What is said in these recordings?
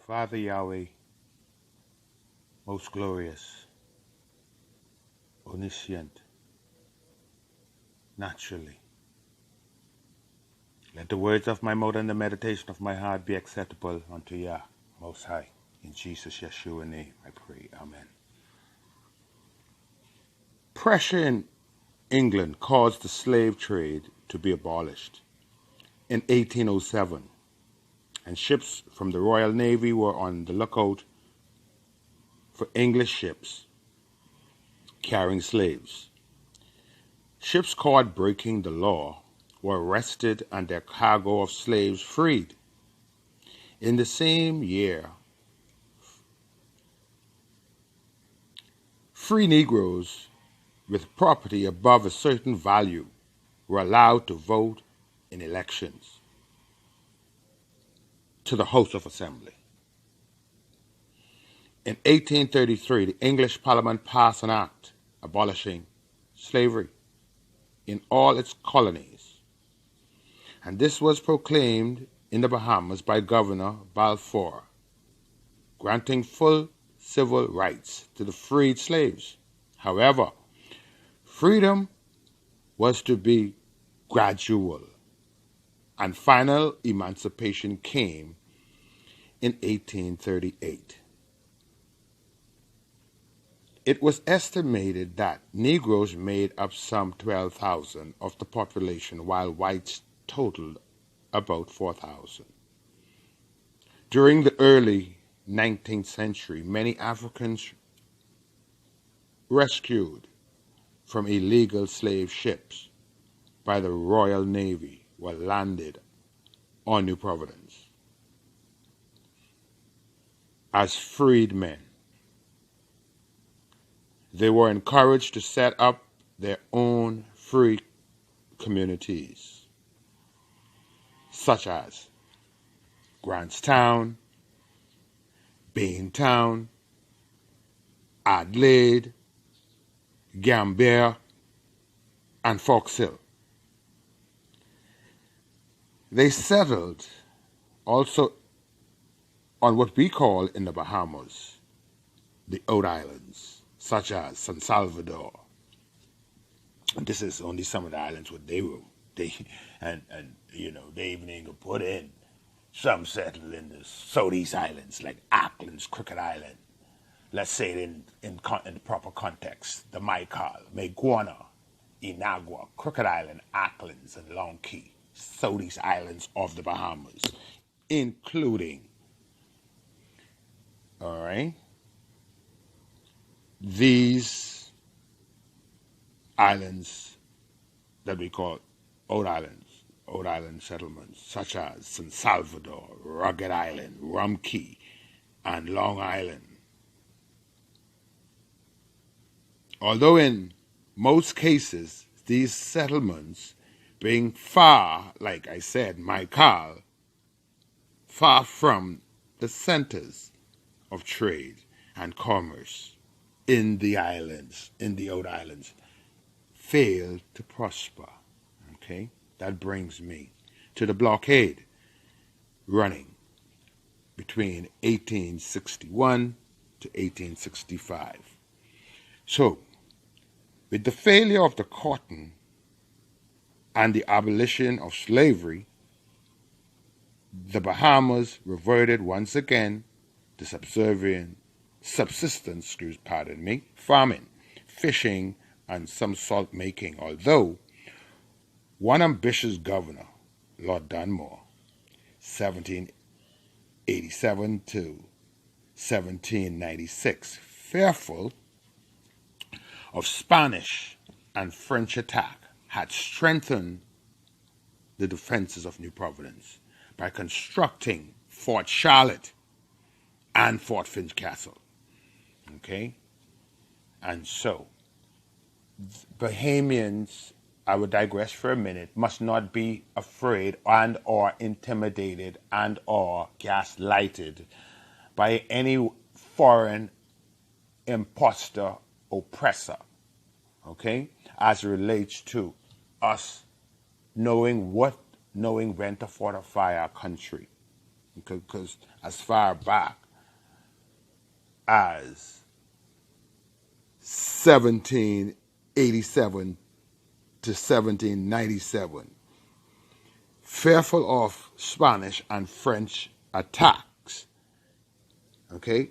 Father Yahweh, most glorious, omniscient, naturally. Let the words of my mouth and the meditation of my heart be acceptable unto Yah, Most High. In Jesus Yeshua name I pray. Amen. Pressure in England caused the slave trade to be abolished in 1807, and ships from the Royal Navy were on the lookout for English ships carrying slaves. Ships caught breaking the law were arrested and their cargo of slaves freed. In the same year, free Negroes with property above a certain value were allowed to vote in elections to the House of Assembly. In 1833, the English Parliament passed an act abolishing slavery in all its colonies, and this was proclaimed in the Bahamas by Governor Balfour, granting full civil rights to the freed slaves. However, freedom was to be gradual, and final emancipation came in 1838. It was estimated that Negroes made up some 12,000 of the population, while whites totaled about 4,000. During the early 19th century, many Africans rescued from illegal slave ships by the Royal Navy were landed on New Providence as freedmen. They were encouraged to set up their own free communities, such as Grantstown, Baintown, Adelaide, Gambier, and Fox Hill. They settled also on what we call in the Bahamas the Oat Islands, such as San Salvador. And this is only some of the islands where they were. They even put in some settled in the Southeast Islands, like Auckland's Crooked Island. Let's say it in the proper context. The Maikal, Maiguana, Inagua, Crooked Island, Auckland's, and Long Key, Southeast Islands of the Bahamas, including, all right, these islands that we call Oat Island settlements, such as San Salvador, Rugged Island, Rum Key, and Long Island. Although in most cases, these settlements being far, like I said, Maikal, far from the centers of trade and commerce in the islands, in the Oat Islands, failed to prosper. Okay, that brings me to the blockade running between 1861 to 1865. So, with the failure of the cotton and the abolition of slavery, the Bahamas reverted once again to subsistence, farming, fishing, and some salt making, although one ambitious governor, Lord Dunmore, 1787 to 1796, fearful of Spanish and French attack, had strengthened the defenses of New Providence by constructing Fort Charlotte and Fort Finch Castle. Okay? And so, Bahamians, I would digress for a minute, must not be afraid and or intimidated and or gaslighted by any foreign imposter oppressor, okay, as it relates to us knowing when to fortify our country, because as far back as 1787 to 1797, fearful of Spanish and French attacks, okay,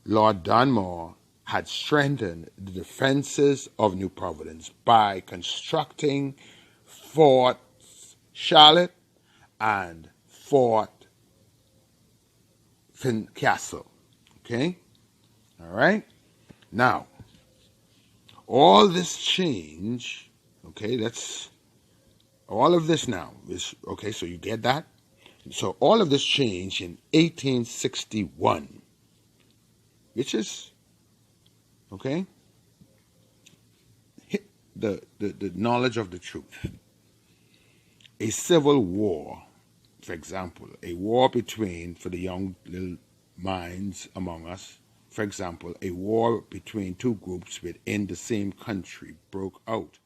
Lord Dunmore had strengthened the defenses of New Providence by constructing Fort Charlotte and Fort Fincastle. Okay? All right? Now, all this change, okay, all of this now is, okay, so you get that? So all of this change in 1861, which is, okay, the knowledge of the truth. A civil war, for example, a war between, for the young little minds among us, for example, a war between two groups within the same country broke out